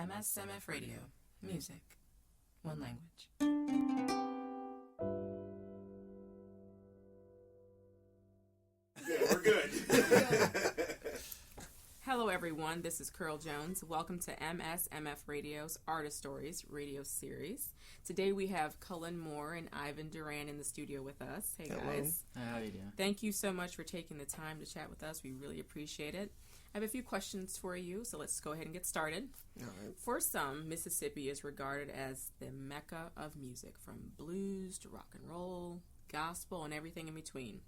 MSMF Radio. Music. One language. Yeah, we're good. Hello, everyone. This is Curl Jones. Welcome to MSMF Radio's Artist Stories radio series. Today we have Cullen Moore and Ivan Duran in the studio with us. Hey, Hello. guys. Hey, how you doing? Thank you so much for taking the time to chat with us. We really appreciate it. I have a few questions for you, so let's go ahead and get started. All right. For some, Mississippi is regarded as the mecca of music, from blues to rock and roll, gospel, and everything in between.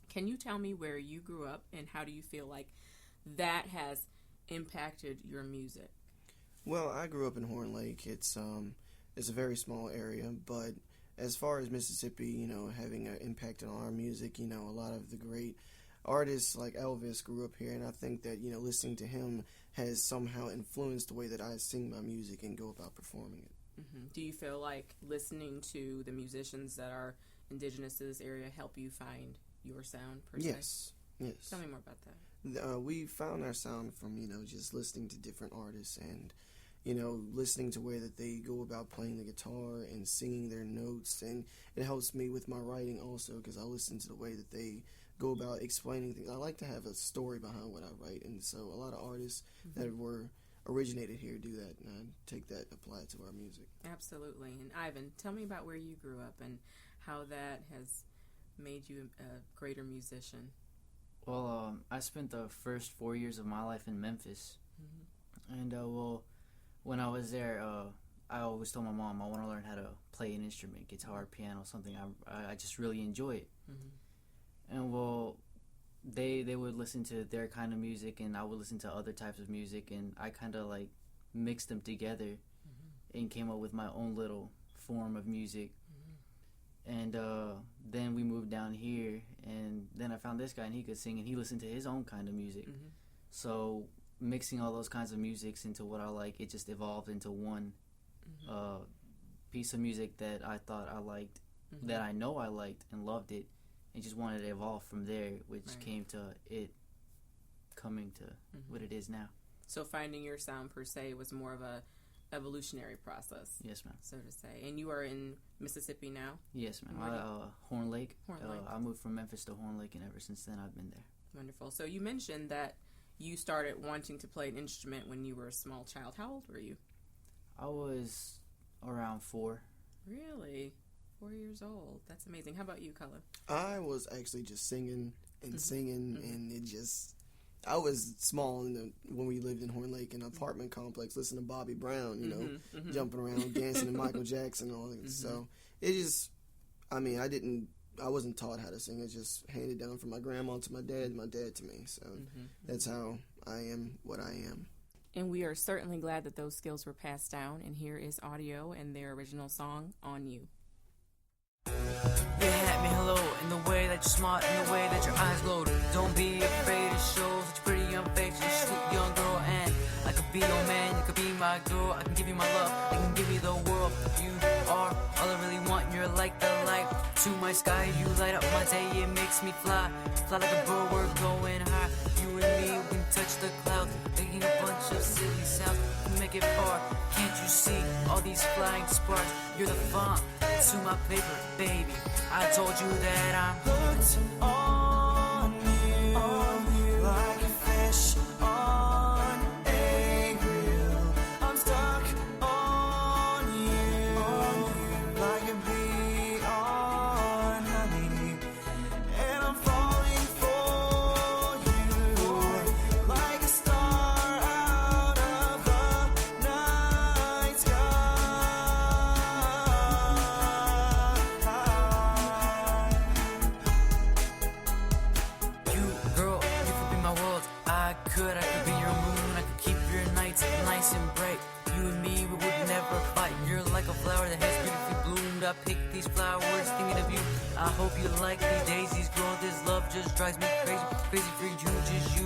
Can you tell me where you grew up and how do you feel like that has impacted your music? Well, I grew up in Horn Lake. It's a very small area, but as far as Mississippi, having an impact on our music, a lot of the great artists like Elvis grew up here, and I think that, listening to him has somehow influenced the way that I sing my music and go about performing it. Mm-hmm. Do you feel like listening to the musicians that are indigenous to this area help you find your sound, per se? Yes. Tell me more about that. We found our sound from, just listening to different artists and, listening to where that they go about playing the guitar and singing their notes. And it helps me with my writing also because I listen to the way that they go about explaining things. I like to have a story behind what I write. And so a lot of artists that were originated here do that. And I take that, apply it to our music. Absolutely. And Ivan, tell me about where you grew up and how that has made you a greater musician. Well, I spent the first 4 years of my life in Memphis, and when I was there, I always told my mom I want to learn how to play an instrument, guitar, piano, something I just really enjoy it. And they would listen to their kind of music, and I would listen to other types of music, and I kind of like mixed them together and came up with my own little form of music. And then we moved down here, and then I found this guy, and he could sing, and he listened to his own kind of music. So mixing all those kinds of musics into what I like, it just evolved into one piece of music that I thought I liked, that I know I liked and loved it, and just wanted to evolve from there, which came to it coming to what it is now. So finding your sound, per se, was more of a evolutionary process. Yes, ma'am. So to say. And you are in Mississippi now? Yes, ma'am. Horn Lake. Horn Lake. I moved from Memphis to Horn Lake, and ever since then I've been there. Wonderful. So you mentioned that you started wanting to play an instrument when you were a small child. How old were you? I was around 4. Really? 4 years old. That's amazing. How about you, Cullen? I was actually just singing and singing, and I was small when we lived in Horn Lake in an apartment complex, listening to Bobby Brown, jumping around, dancing to Michael Jackson and all that. So it just, I wasn't taught how to sing. It just handed down from my grandma to my dad to me. So that's how I am what I am. And we are certainly glad that those skills were passed down. And here is audio and their original song, On You. You had me hello in the way that you're smart, in the way that your eyes glowed. Don't be afraid to show such a pretty young face, you're a sweet young girl. And I could be your man, you could be my girl. I can give you my love, I can give you the world. You are all I really want, you're like the light to my sky. You light up my day, it makes me fly like a bird, we're going high. You and me, we can touch the clouds, making a bunch of silly sounds. We can make it far, can't you see all these flying sparks? You're the font to my paper, baby. I told you that I'm hooked on you, like a fish on a reel. I'm stuck on you, like a bee on honey, and I'm falling for you, like a star out of the night sky. I could be your moon, I could keep your nights nice and bright. You and me, we would never fight. You're like a flower that has beautifully bloomed. I picked these flowers thinking of you. I hope you like these daisies, girl. This love just drives me crazy. Crazy for you, just you.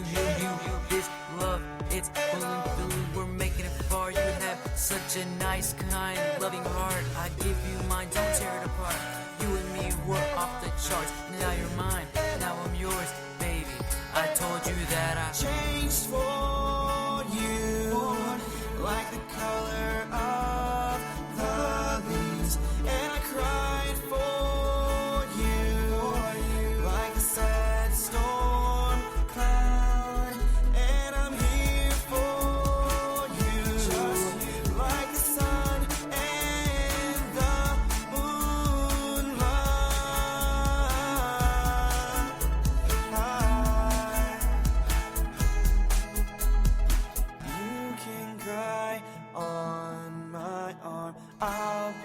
This love, it's pulling through. We're making it far. You have such a nice, kind, loving heart. I give you mine, don't tear it apart. You and me were off the charts. Now you're mine, now I'm yours, baby. I told you that I changed for you, like the color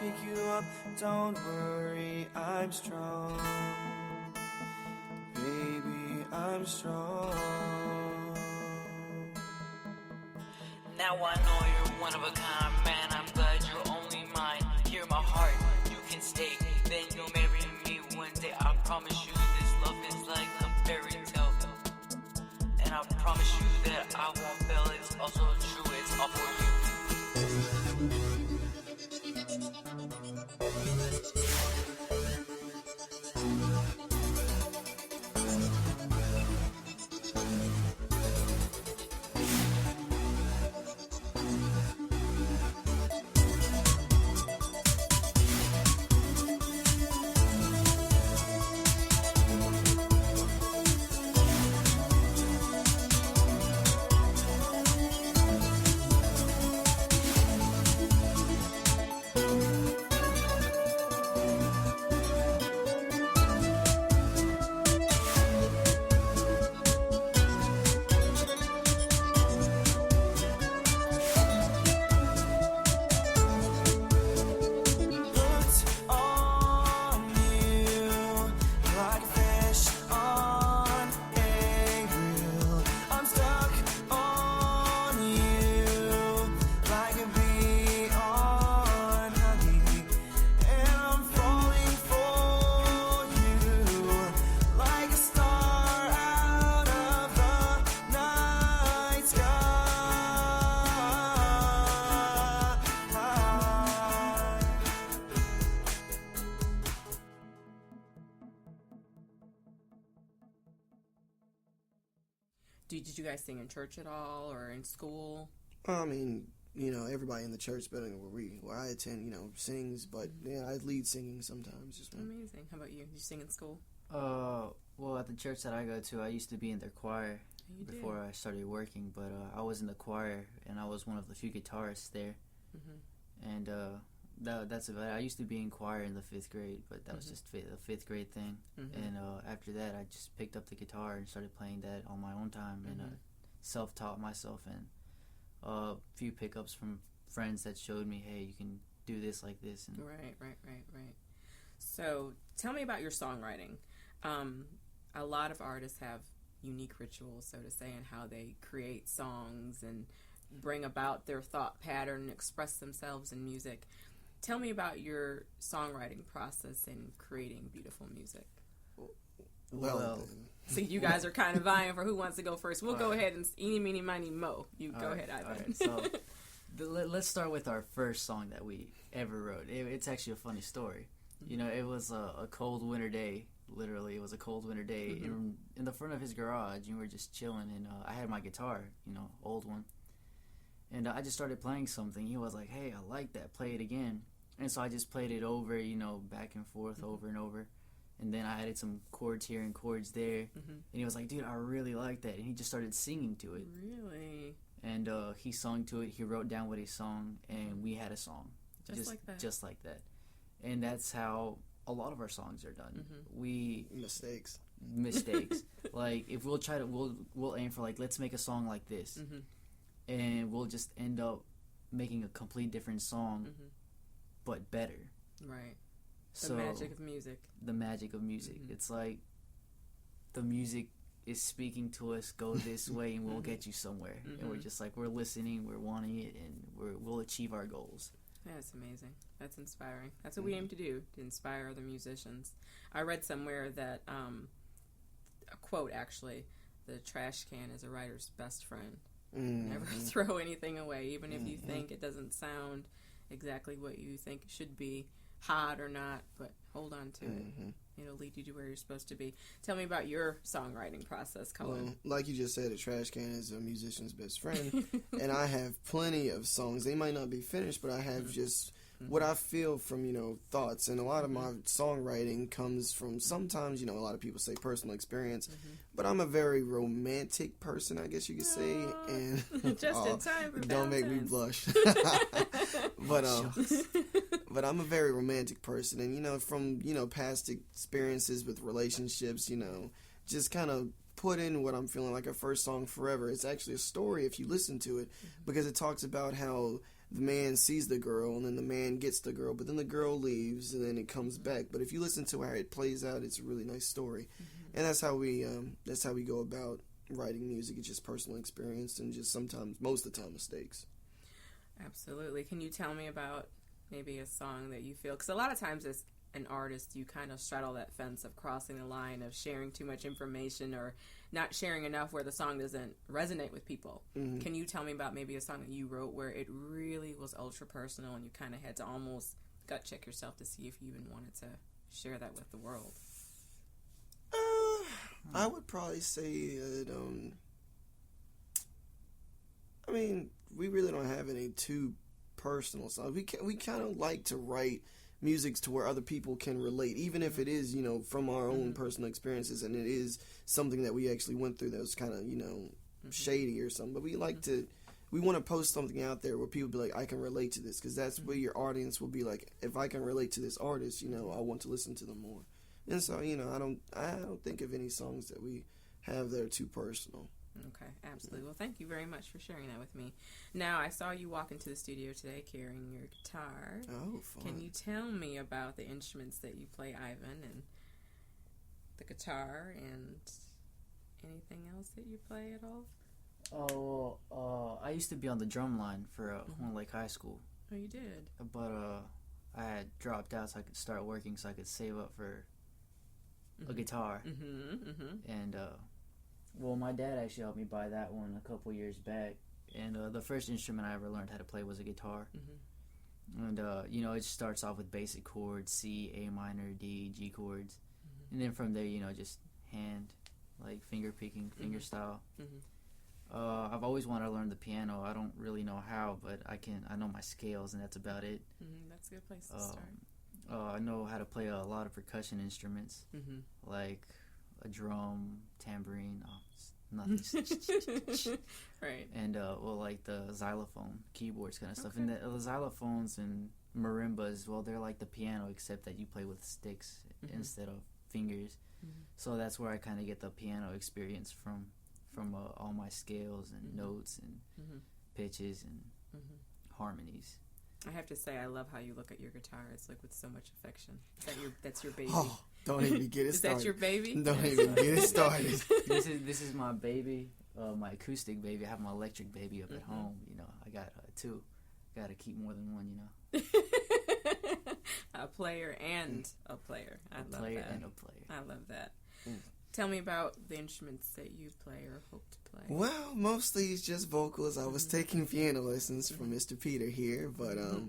pick you up. Don't worry, I'm strong. Baby, I'm strong. Now I know you're one of a kind, man. I'm glad you're only mine. Hear my heart, you can stay. Then you'll marry me one day. I promise you this love is like a fairy tale. And I promise you that I won't fail. It's also true, it's all for you. Did you guys sing in church at all or in school? I mean, everybody in the church building where I attend, sings, but yeah, I lead singing sometimes. Amazing. How about you? Did you sing in school? Well, at the church that I go to, I used to be in their choir before I started working, but I was in the choir, and I was one of the few guitarists there. And that's about it. I used to be in choir in the 5th grade, but that was just a 5th grade thing. And after that, I just picked up the guitar and started playing that on my own time, and self-taught myself, and a few pickups from friends that showed me, hey, you can do this like this. And Right. So tell me about your songwriting. A lot of artists have unique rituals, so to say, in how they create songs and bring about their thought pattern and express themselves in music. Tell me about your songwriting process in creating beautiful music. Well, so you guys are kind of vying for who wants to go first. We'll go ahead and eeny, meeny, miny, mo. You go ahead, Ivan. So let's start with our first song that we ever wrote. It's actually a funny story. It was a cold winter day. Literally, it was a cold winter day in the front of his garage, and we were just chilling, and I had my guitar, old one. And I just started playing something. He was like, hey, I like that. Play it again. And so I just played it over, back and forth, over and over. And then I added some chords here and chords there. And he was like, dude, I really like that. And he just started singing to it. Really? And he sung to it. He wrote down what he sung, and we had a song. Just like that. Just like that. And that's how a lot of our songs are done. Mistakes. Like, if we'll aim for, like, let's make a song like this. And we'll just end up making a complete different song, but better. Right. The magic of music. The magic of music. It's like the music is speaking to us, go this way, and we'll get you somewhere. And we're just like, we're listening, we're wanting it, and we'll achieve our goals. That's amazing. That's inspiring. That's what we aim to do, to inspire other musicians. I read somewhere that, a quote actually, the trash can is a writer's best friend. Never throw anything away, even if you think it doesn't sound exactly what you think it should be, hot or not, but hold on to it. It'll lead you to where you're supposed to be. Tell me about your songwriting process, Cullen. Well, like you just said, a trash can is a musician's best friend. And I have plenty of songs. They might not be finished, but I have just what I feel from, thoughts. And a lot of my songwriting comes from sometimes, a lot of people say personal experience. But I'm a very romantic person, I guess you could say. And just in time for don't make me blush. But I'm a very romantic person. And, from, past experiences with relationships, just kind of put in what I'm feeling like a first song forever. It's actually a story if you listen to it, because it talks about how the man sees the girl, and then the man gets the girl, but then the girl leaves, and then it comes back. But if you listen to how it plays out, it's a really nice story, and that's how we go about writing music. It's just personal experience and just sometimes, most of the time, mistakes. Absolutely. Can you tell me about maybe a song that you feel, because a lot of times as an artist you kind of straddle that fence of crossing the line of sharing too much information or not sharing enough where the song doesn't resonate with people. Can you tell me about maybe a song that you wrote where it really was ultra personal and you kind of had to almost gut check yourself to see if you even wanted to share that with the world? I would probably say that, I mean, we really don't have any too personal songs. We kind of like to write music to where other people can relate, even if it is, from our own personal experiences, and it is something that we actually went through that was kind of, shady or something. But we like to, we want to post something out there where people be like, I can relate to this, because that's where your audience will be like, if I can relate to this artist, I want to listen to them more. And so, I don't think of any songs that we have that are too personal. Okay, absolutely. Well, thank you very much for sharing that with me. Now, I saw you walk into the studio today carrying your guitar. Oh, fun. Can you tell me about the instruments that you play, Ivan, and the guitar, and anything else that you play at all? I used to be on the drum line for Horn Lake High School. Oh, you did? But I had dropped out so I could start working so I could save up for a guitar. And well, my dad actually helped me buy that one a couple years back, and the first instrument I ever learned how to play was a guitar. And it starts off with basic chords: C, A minor, D, G chords, and then from there, just hand, like finger picking, finger style. I've always wanted to learn the piano. I don't really know how, but I know my scales, and that's about it. That's a good place to start. I know how to play a lot of percussion instruments, like a drum, tambourine, nothing. Right. And like the xylophone, keyboards, kind of stuff. And the xylophones and marimbas, well, they're like the piano, except that you play with sticks instead of fingers. So that's where I kind of get the piano experience from all my scales and notes and pitches and harmonies. I have to say, I love how you look at your guitar. It's like with so much affection. That's your baby. Oh, don't even get it started. Is that your baby? Don't even get it started. This is my baby, my acoustic baby. I have my electric baby up at home. I got two. Got to keep more than one. A player and a player. I love that. A player and a player. I love that. Tell me about the instruments that you play or hope to play. Well, mostly it's just vocals. I was taking piano lessons from Mr. Peter here, but I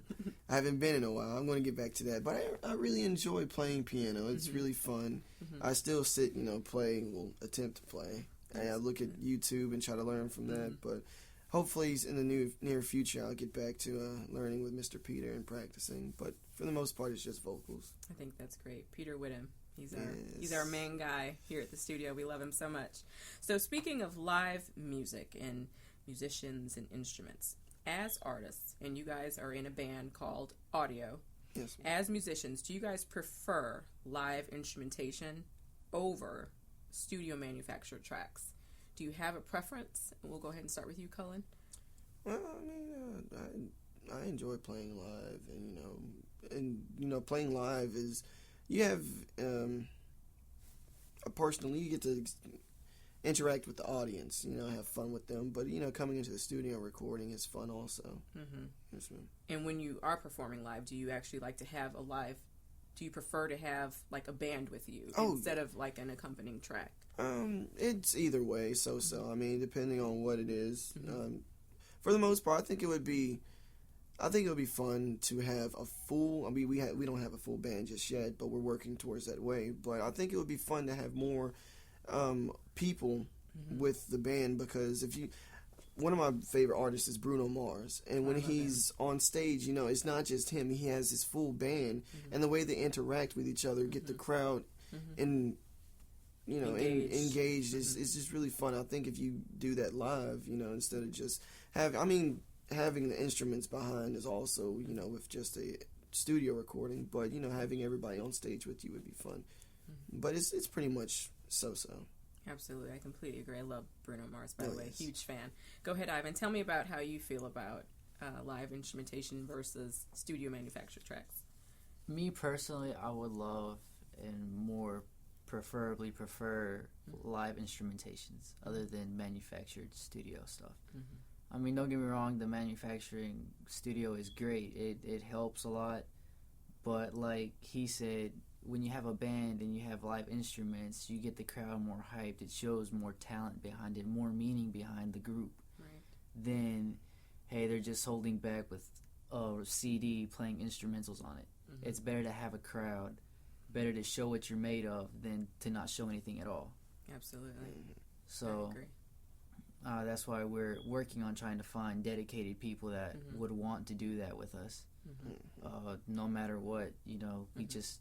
haven't been in a while. I'm going to get back to that. But I really enjoy playing piano. It's really fun. I still sit, play, attempt to play. And I look at YouTube and try to learn from that. But hopefully in the near future I'll get back to learning with Mr. Peter and practicing. But for the most part, it's just vocals. I think that's great. Peter Whittam. He's our main guy here at the studio. We love him so much. So speaking of live music and musicians and instruments, as artists, and you guys are in a band called Audio, yes, as musicians, do you guys prefer live instrumentation over studio manufactured tracks? Do you have a preference? We'll go ahead and start with you, Cullen. Well, I enjoy playing live, and playing live is, you have personally, you get to interact with the audience, have fun with them. But coming into the studio recording is fun also. Yes, ma'am. And when you are performing live, do you actually like to have a live? Do you prefer to have like a band with you instead of like an accompanying track? It's either way. So I mean, depending on what it is. For the most part, I think it would be fun to have a full. I mean, we don't have a full band just yet, but we're working towards that way. But I think it would be fun to have more people with the band, because one of my favorite artists is Bruno Mars, and when he's on stage, it's not just him. He has his full band, and the way they interact with each other, get the crowd engaged is just really fun. I think if you do that live, instead of just having the instruments behind is also, with just a studio recording, but, having everybody on stage with you would be fun. But it's pretty much so-so. Absolutely. I completely agree. I love Bruno Mars, by the way. Yes. Huge fan. Go ahead, Ivan. Tell me about how you feel about live instrumentation versus studio manufactured tracks? Me personally, I would love and more preferably prefer live instrumentations other than manufactured studio stuff. I mean, don't get me wrong, the manufacturing studio is great. It helps a lot. But like he said, when you have a band and you have live instruments, you get the crowd more hyped. It shows more talent behind it, more meaning behind the group. Right. Than, hey, they're just holding back with a CD playing instrumentals on it. It's better to have a crowd, better to show what you're made of than to not show anything at all. Absolutely. So I agree. that's why we're working on trying to find dedicated people that would want to do that with us. No matter what, you know, we just,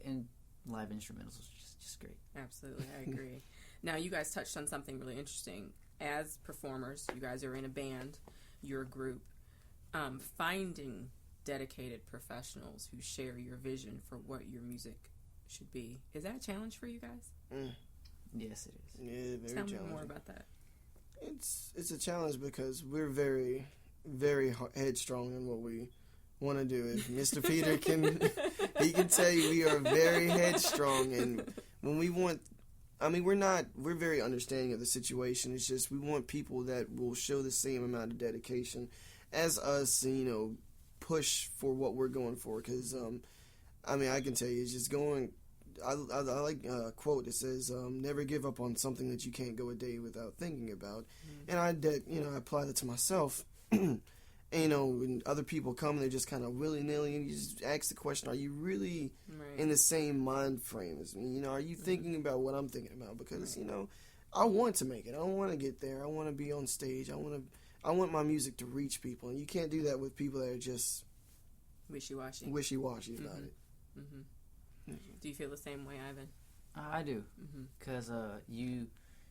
and live instrumentals is just great. Absolutely, I agree. Now, you guys touched on something really interesting. As performers, you guys are in a band, you're a group. Finding dedicated professionals who share your vision for what your music should be, is that a challenge for you guys? Yes, it is. Yeah, very Tell me challenging. more about that. It's a challenge because we're very, very headstrong in what we want to do. If Mr. Peter can, he can tell you we are very headstrong, and when we want, I mean, we're very understanding of the situation. It's just we want people that will show the same amount of dedication as us, you know, push for what we're going for. Because, I mean, I can tell you, it's just going. I like a quote that says, "Never give up on something that you can't go a day without thinking about." And I apply that to myself. And, you know, when other people come, they're just kind of willy-nilly, and you just ask the question, are you really in the same mind frame as me? You know, are you thinking about what I'm thinking about? Because, you know, I want to make it. I want to get there. I want to be on stage. I want my music to reach people. And you can't do that with people that are just Wishy-washy. wishy-washy about it. Do you feel the same way, Ivan? I do, because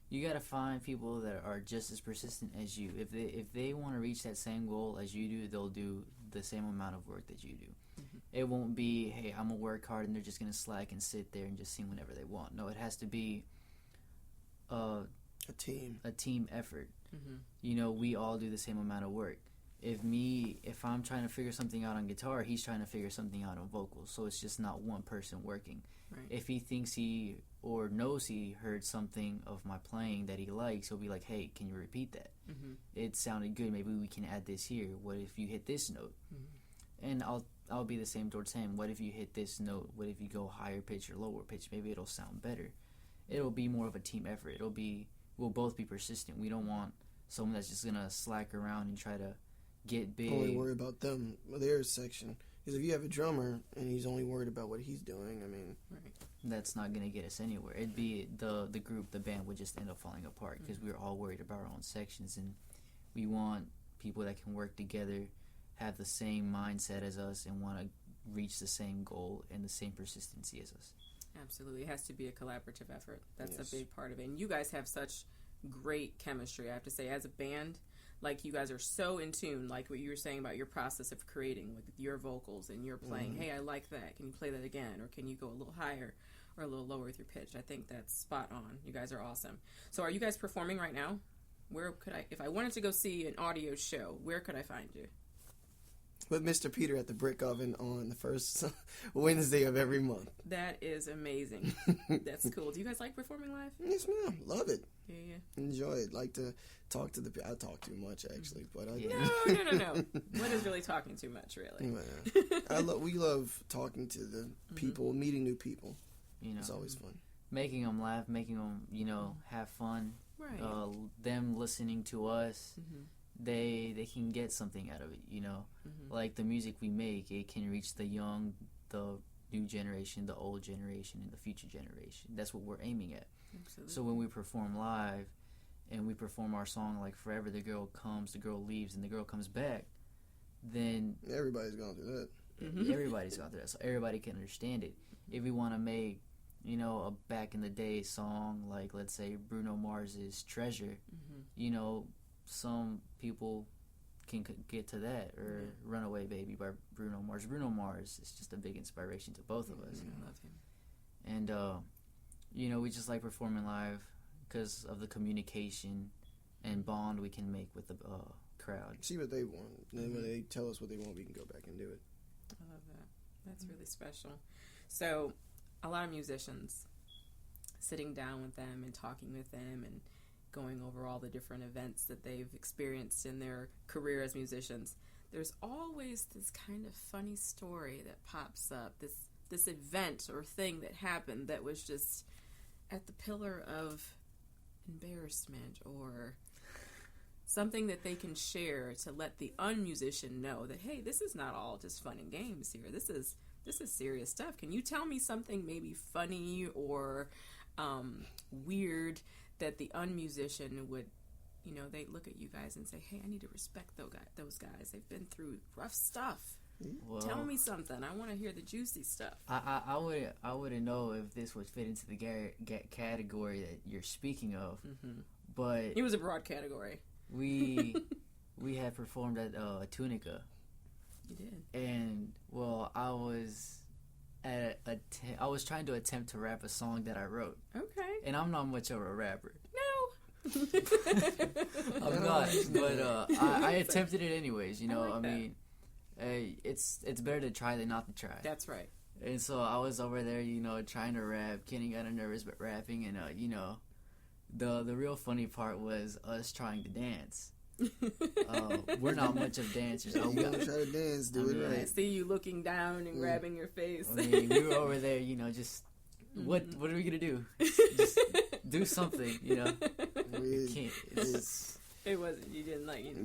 you got to find people that are just as persistent as you. If they want to reach that same goal as you do, they'll do the same amount of work that you do. It won't be, hey, I'm gonna work hard and they're just gonna slack and sit there and just sing whenever they want. No, it has to be a team effort. You know, we all do the same amount of work. If I'm trying to figure something out on guitar, he's trying to figure something out on vocals. So it's just not one person working. Right. If he thinks he or knows he heard something of my playing that he likes, he'll be like, hey, can you repeat that? It sounded good. Maybe we can add this here. What if you hit this note? And I'll be the same towards him. What if you hit this note? What if you go higher pitch or lower pitch? Maybe it'll sound better. It'll be more of a team effort. We'll both be persistent. We don't want someone that's just gonna slack around and try to get big. Only worry about them, their section. Because if you have a drummer and he's only worried about what he's doing, I mean, that's not gonna get us anywhere. It'd be the group, the band would just end up falling apart because we're all worried about our own sections, and we want people that can work together, have the same mindset as us, and want to reach the same goal and the same persistency as us. Absolutely. It has to be a collaborative effort. That's a big part of it. And you guys have such great chemistry, I have to say, as a band. Like, you guys are so in tune, like what you were saying about your process of creating with your vocals and your playing. Hey, I like that. Can you play that again? Or can you go a little higher or a little lower with your pitch? I think that's spot on. You guys are awesome. So are you guys performing right now? Where could I, if I wanted to go see an audio show, where could I find you? with Mr. Peter at the Brick Oven on the first Wednesday of every month. That is amazing. That's cool. Do you guys like performing live? Yes, ma'am. Love it. Yeah. Enjoy it. Like to talk to the people. I talk too much, actually, but I No. What is really talking too much, really? We love talking to the people, meeting new people. You know, it's always fun. Making them laugh, making them, have fun. Right. Them listening to us, they can get something out of it. Like the music we make, it can reach the young, the new generation, the old generation, and the future generation. That's what we're aiming at. Absolutely. So when we perform live, and we perform our song like Forever, the girl comes, the girl leaves, and the girl comes back, then everybody's gone through that. Everybody's gone through that, so everybody can understand it. If we want to make, a back in the day song like, let's say, Bruno Mars's Treasure, some people can get to that, or Runaway Baby by Bruno Mars. Bruno Mars is just a big inspiration to both of us. I love him. And, we just like performing live because of the communication and bond we can make with the crowd. See what they want. Then when they tell us what they want, we can go back and do it. I love that. That's really special. So, a lot of musicians, sitting down with them and talking with them and going over all the different events that they've experienced in their career as musicians, there's always this kind of funny story that pops up, this event or thing that happened that was just at the pillar of embarrassment or something that they can share to let the unmusician know that, hey, this is not all just fun and games here. This is serious stuff. Can you tell me something maybe funny or weird that the unmusician would, they look at you guys and say, hey, I need to respect those guys. They've been through rough stuff. Well, tell me something. I want to hear the juicy stuff. I wouldn't know if this would fit into the category that you're speaking of, but it was a broad category. We had performed at Tunica. You did. And well, I was trying to attempt to rap a song that I wrote. Okay. And I'm not much of a rapper. No. I'm not, but I attempted it anyways. I mean, it's better to try than not to try. That's right. And so I was over there, trying to rap. Kenny got nervous but rapping, and the real funny part was us trying to dance. We're not much of dancers. You gotta try to dance, do it right. I see you looking down and grabbing your face. I mean, we were over there, just what are we gonna do? Just do something, It wasn't. You didn't like. It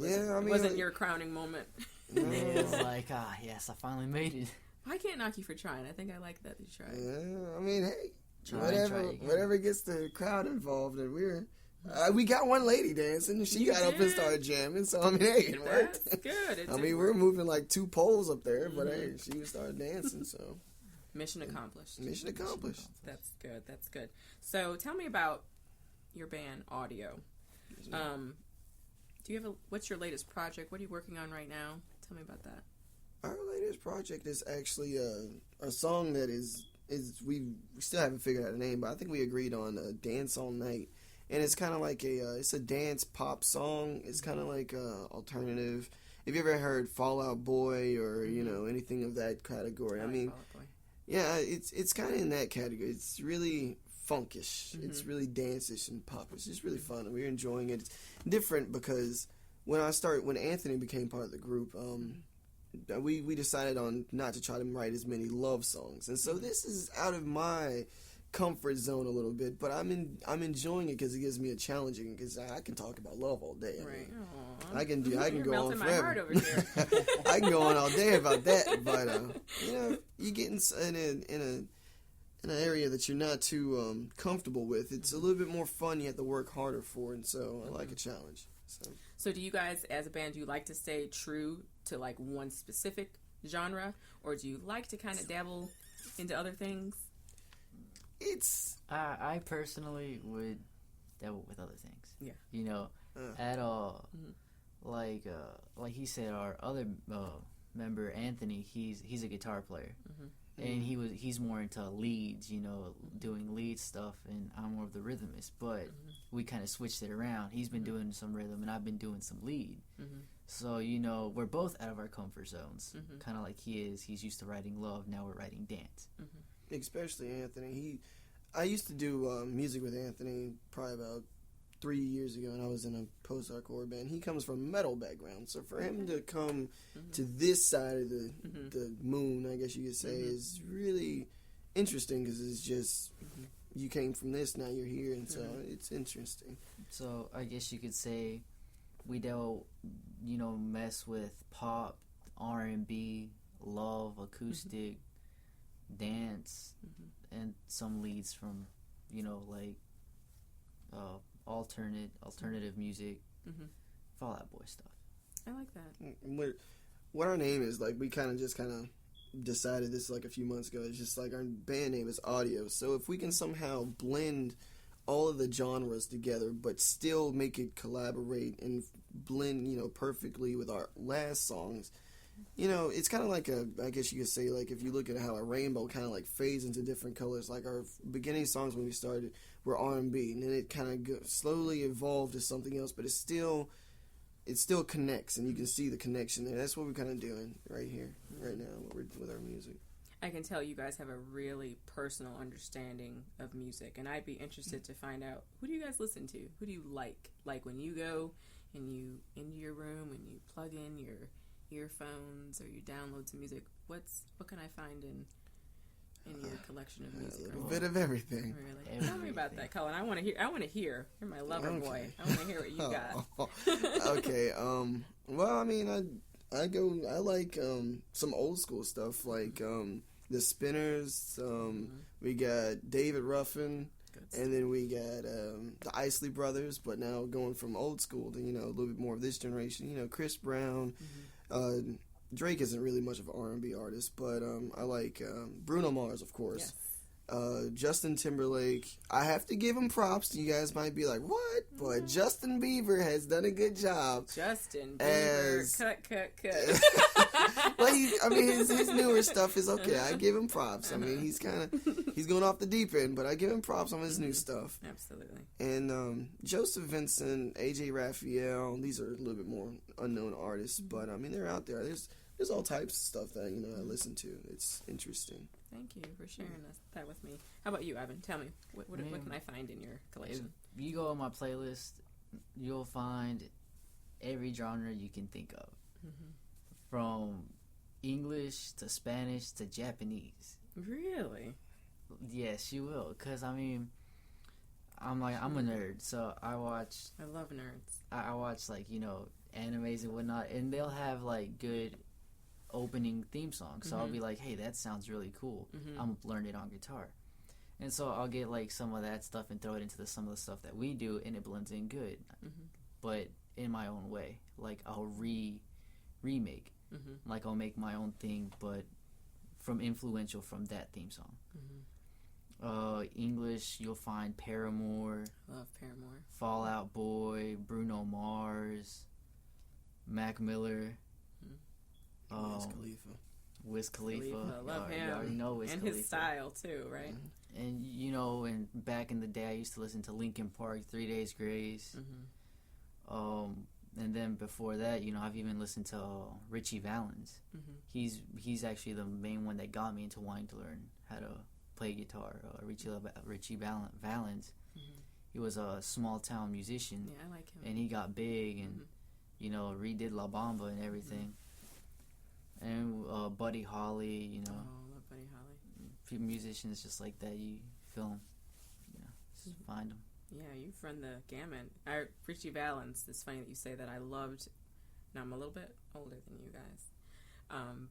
wasn't your crowning moment. It's like, yes, I finally made it. I can't knock you for trying. I think I like that you tried. Yeah, I mean, hey, whatever gets the crowd involved, and we got one lady dancing, and she got up and started jamming. So I mean, hey, it worked. That's good. I mean, we're moving like 2 poles up there, but hey, she started dancing. So mission accomplished. Mission accomplished. That's good. That's good. So tell me about your band, Audio. Do you have what's your latest project? What are you working on right now? Tell me about that. Our latest project is actually a song that is we still haven't figured out a name, but I think we agreed on Dance All Night, and it's kind of like it's a dance pop song. It's kind of like alternative. Have you ever heard Fall Out Boy or anything of that category? I mean, yeah, it's kind of in that category. It's really funkish. It's really dance-ish and pop-ish. It's really fun, and we're enjoying it. It's different because when Anthony became part of the group, we decided on not to try to write as many love songs, and so this is out of my comfort zone a little bit, but I'm enjoying it because it gives me a challenge, because I can talk about love all day. Right. I can go on forever. My heart over here. I can go on all day about that, but you get in an area that you're not too comfortable with. It's a little bit more fun. You have to work harder for it, and so I like a challenge. So do you guys, as a band, do you like to stay true to like one specific genre, or do you like to kind of dabble into other things? I personally would dabble with other things. Yeah. At all. Like he said, our other member Anthony, he's a guitar player, and he's more into leads, doing lead stuff, and I'm more of the rhythmist. But we kind of switched it around. He's been doing some rhythm, and I've been doing some lead. So we're both out of our comfort zones, kind of like he is. He's used to writing love. Now we're writing dance. Especially Anthony. I used to do music with Anthony probably about 3 years ago, and I was in a post-hardcore band. He comes from a metal background, so for him to come to this side of the moon, I guess you could say, is really interesting, because it's just you came from this, now you're here, and so it's interesting. So I guess you could say we don't, mess with pop, R&B, love, acoustic, dance, and some leads from, alternative music, Fall Out Boy stuff. I like that. What our name is, like, we kind of decided this like a few months ago. It's just like our band name is Audio. So if we can somehow blend all of the genres together, but still make it collaborate and blend, perfectly with our last songs, it's kind of like I guess you could say, like, if you look at how a rainbow kind of like fades into different colors, like our beginning songs when we started were R&B, and then it kind of slowly evolved to something else, but it's still it still connects, and you can see the connection there. That's what we're kind of doing right here, right now, with our music. I can tell you guys have a really personal understanding of music, and I'd be interested to find out, who do you guys listen to? Who do you like? Like when you go and you into your room and you plug in your earphones or you download some music, what can I find in your collection of music? A little bit of everything. Really? Tell me about that, Colin. I want to hear. You're my lover boy. I want to hear what you got. Okay. Well, I mean, I like some old school stuff, like the Spinners. We got David Ruffin, and then we got the Isley Brothers. But now going from old school to a little bit more of this generation. Chris Brown. Drake isn't really much of an R&B artist, but I like Bruno Mars, of course. Yes. Justin Timberlake. I have to give him props. You guys might be like, what? But Justin Bieber has done a good job. Justin Bieber. Cut. Well, his newer stuff is okay. I give him props. I mean, he's going off the deep end, but I give him props on his new stuff. Absolutely. And Joseph Vincent, AJ Raphael, these are a little bit more unknown artists, but I mean, they're out there. There's all types of stuff that I listen to. It's interesting. Thank you for sharing that with me. How about you, Ivan? Tell me, what can I find in your collection? If you go on my playlist, you'll find every genre you can think of, from English to Spanish to Japanese. Really? Yes, you will. Cause I'm a nerd, so I love nerds. I watch animes and whatnot, and they'll have good opening theme songs. So I'll be like, hey, that sounds really cool. I'm learning it on guitar. And so I'll get some of that stuff and throw it into some of the stuff that we do, and it blends in good. But in my own way. I'll remake. I'll make my own thing, but influential from that theme song. English, you'll find Paramore. Love Paramore. Fall Out Boy, Bruno Mars, Mac Miller. Wiz Khalifa. Love him. You already know Wiz and Khalifa. His style too, right? And and back in the day, I used to listen to Linkin Park, 3 Days Grace. And then before that, I've even listened to Richie Valens. He's actually the main one that got me into wanting to learn how to play guitar. Richie Valens. He was a small town musician. Yeah, I like him. And he got big and redid La Bamba and everything. And Buddy Holly, Oh, I love Buddy Holly. Musicians just like that, you feel them, just find them. Yeah, you've run the gamut. Richie Valens, it's funny that you say that. I loved, now I'm a little bit older than you guys,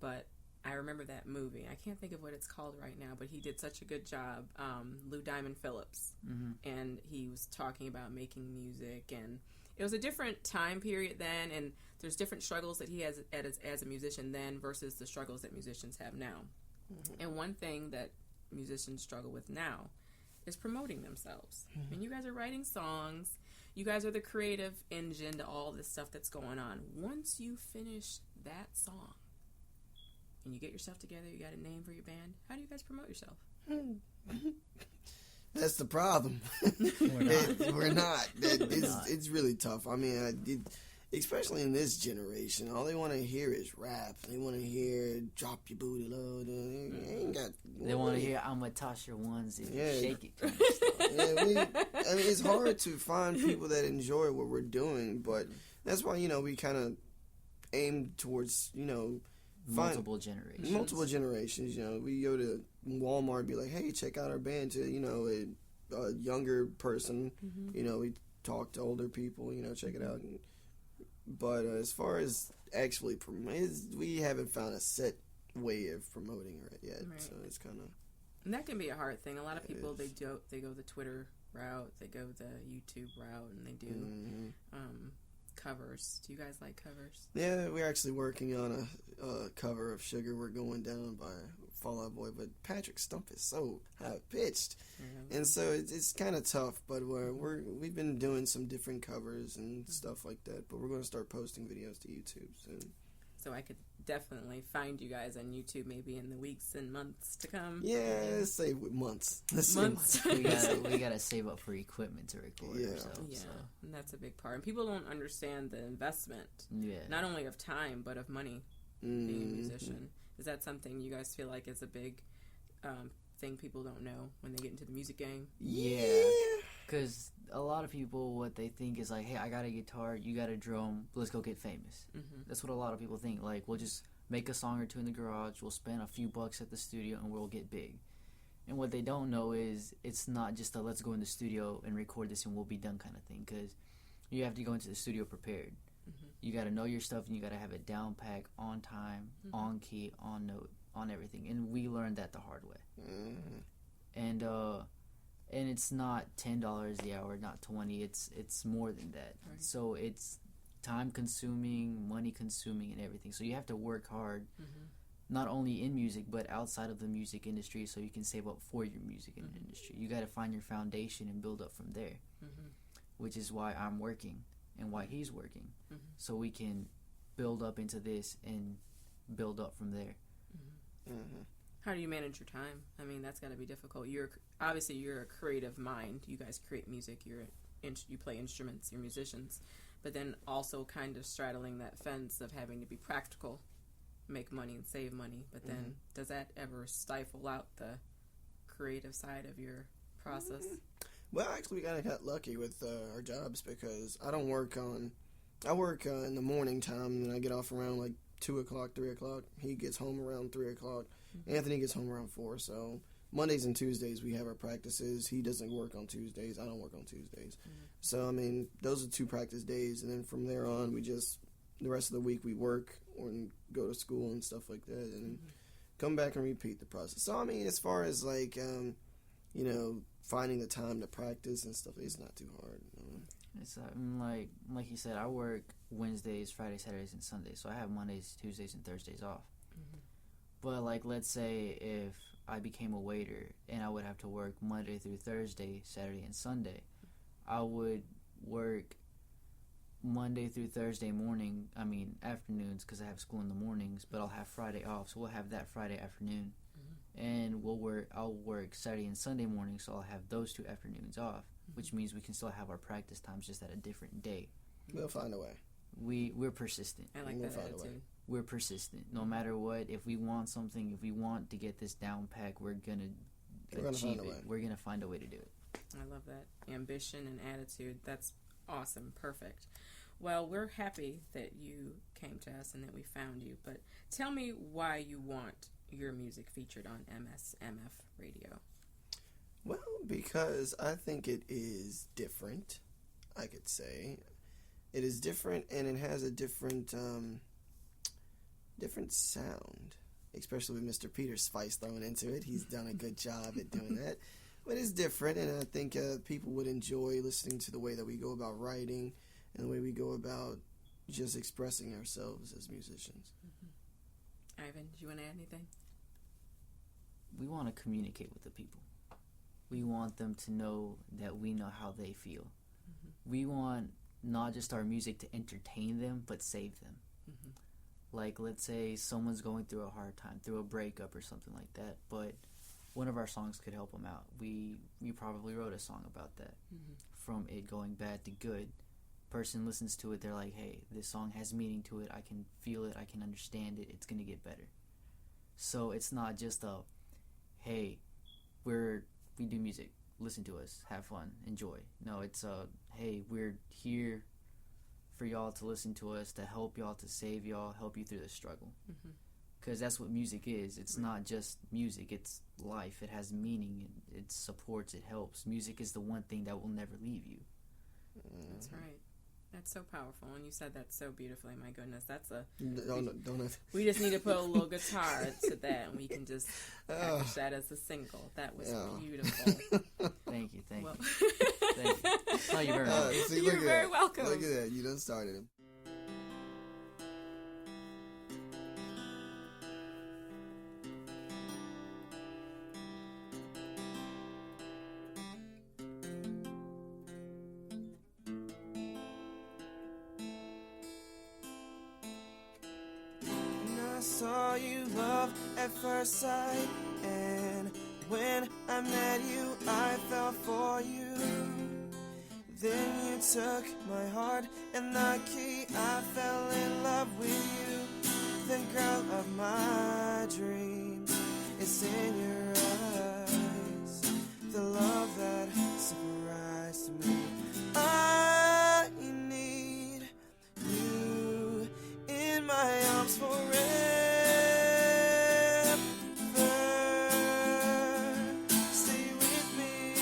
but I remember that movie. I can't think of what it's called right now, but he did such a good job. Lou Diamond Phillips, and he was talking about making music, and it was a different time period then, and there's different struggles that he has as a musician then versus the struggles that musicians have now. And one thing that musicians struggle with now is promoting themselves. And you guys are writing songs. You guys are the creative engine to all this stuff that's going on. Once you finish that song and you get yourself together, you got a name for your band, how do you guys promote yourself? That's the problem. We're not. It's really tough. I mean, especially in this generation, all they want to hear is rap. They want to hear "drop your booty low." They want to hear "I'm a toss your ones and shake it." Kind of stuff. It's hard to find people that enjoy what we're doing, but that's why we kind of aim towards multiple generations. We go to Walmart and be like, hey, check out our band, to a younger person. We talk to older people, check it out. But as far as actually we haven't found a set way of promoting it yet. Right. So it's kind of, and that can be a hard thing. A lot of people they go the Twitter route, they go the YouTube route, and they do covers. Do you guys like covers? Yeah, we're actually working on a cover of "Sugar We're Going Down" by Fall Out Boy, but Patrick's stump is so high pitched, and so it's kind of tough. But we've been doing some different covers and stuff like that. But we're going to start posting videos to YouTube soon. So I could definitely find you guys on YouTube maybe in the weeks and months to come. Yeah, let's say months. Months. we gotta save up for equipment to record. Yeah. ourselves, Yeah, so. and that's a big part. And people don't understand the investment, Yeah. not only of time, but of money, being a musician. Is that something you guys feel like is a big thing people don't know when they get into the music game? Yeah. Because a lot of people, what they think is like, hey, I got a guitar, you got a drum, let's go get famous. Mm-hmm. That's what a lot of people think. Like, we'll just make a song or two in the garage, we'll spend a few bucks at the studio, and we'll get big. And what they don't know is it's not just a let's go in the studio and record this and we'll be done kind of thing. Because you have to go into the studio prepared. Mm-hmm. You got to know your stuff, and you got to have it down pack, on time, on key, on note, on everything. And we learned that the hard way. And it's not $10 the hour, not 20. It's more than that. Right. So it's time consuming, money consuming, and everything. So you have to work hard, not only in music but outside of the music industry, so you can save up for your music industry. You got to find your foundation and build up from there, which is why I'm working and why he's working, so we can build up into this and build up from there. How do you manage your time? I mean, that's got to be difficult. You're a creative mind. You guys create music. You play instruments. You're musicians, but then also kind of straddling that fence of having to be practical, make money and save money. But then, does that ever stifle out the creative side of your process? Well, actually, we kind of got lucky with our jobs because I work in the morning time, and I get off around like 2 o'clock, 3 o'clock. He gets home around 3 o'clock. Anthony gets home around 4. So Mondays and Tuesdays we have our practices. He doesn't work on Tuesdays. I don't work on Tuesdays. So I mean, those are 2 practice days, and then from there on, the rest of the week we work or go to school and stuff like that, and come back and repeat the process. So I mean, as far as like finding the time to practice and stuff, it's not too hard. It's like you said, I work Wednesdays, Fridays, Saturdays, and Sundays. So I have Mondays, Tuesdays, and Thursdays off. But like, let's say if I became a waiter and I would have to work Monday through Thursday, Saturday, and Sunday, I would work Monday through Thursday afternoons, because I have school in the mornings, but I'll have Friday off, so we'll have that Friday afternoon. And I'll work Saturday and Sunday morning, so I'll have those 2 afternoons off, which means we can still have our practice times just at a different day. We'll find a way. We're persistent. I like that attitude. We're persistent. No matter what, if we want something, if we want to get this down pack, we're gonna achieve it. We're gonna find a way to do it. I love that. Ambition and attitude. That's awesome. Perfect. Well, we're happy that you came to us and that we found you. But tell me why you want your music featured on MSMF Radio. Well, because I think it is different, I could say. It is different, and it has a different sound, especially with Mr. Peter Spice thrown into it. He's done a good job at doing that. But it's different, and I think people would enjoy listening to the way that we go about writing and the way we go about just expressing ourselves as musicians. Ivan, do you want to add anything? We want to communicate with the people. We want them to know that we know how they feel. We want not just our music to entertain them, but save them. Like, let's say someone's going through a hard time, through a breakup or something like that, but one of our songs could help them out. We probably wrote a song about that. From it going bad to good. Person listens to it, they're like, hey, this song has meaning to it, I can feel it, I can understand it, it's going to get better. So it's not just a, hey, we do music, listen to us, have fun, enjoy. No, it's a, hey, we're here for y'all to listen to us, to help y'all, to save y'all, help you through the struggle. Because that's what music is. It's not just music, it's life. It has meaning, it supports, it helps. Music is the one thing that will never leave you. That's right. That's so powerful, and you said that so beautifully. My goodness, that's a. Don't we just need to put a little guitar to that, and we can just package that as a single. That was beautiful. Thank you. Well, Thank you. Oh, you're very welcome. You're very welcome. Look at that. You done started him. saw you, love at first sight. And when I met you, I fell for you. Then you took my heart and the key. I fell in love with you. The girl of my dreams is in your eyes. The love that surprised me. I need you in my arms forever. Stay with me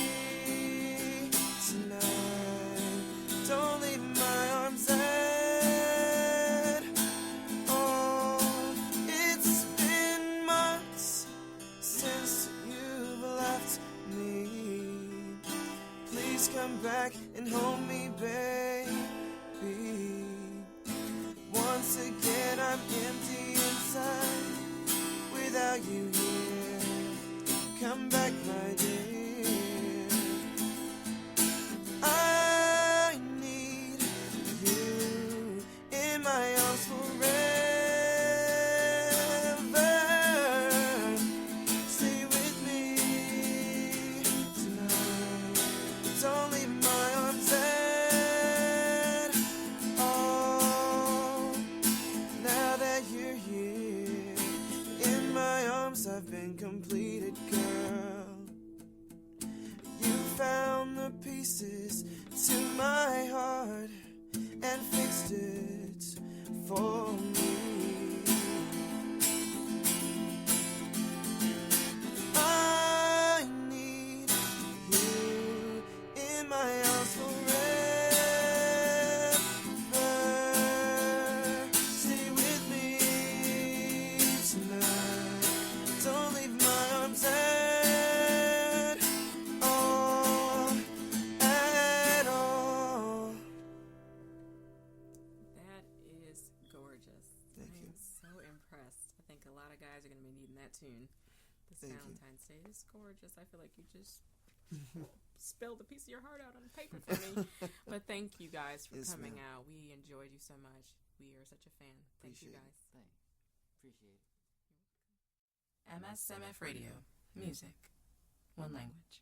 tonight. Don't leave my arms at all. It's been months since you've left me. Please come back and hold me, baby. Once again I'm empty inside without you here. Come back, my dear. I need you in my arms forever. Stay with me tonight. Don't leave my arms at all. Now that you're here in my arms, I've been completed, girl. You found the pieces to my heart and fixed it for me. I need you in my arms forever. Stay with me tonight. Don't leave my arms at all, at all. That is gorgeous. Thank I you. am so impressed. I think a lot of guys are going to be needing that tune this Thank you. Valentine's Day. It's gorgeous. I feel like you just spilled a piece of your heart out on paper for me. But thank you guys for Yes, coming ma'am. out. We enjoyed you so much. We are such a fan. Thank you Appreciate it. guys. Thanks. Appreciate it. MSMF Radio. Music. One language.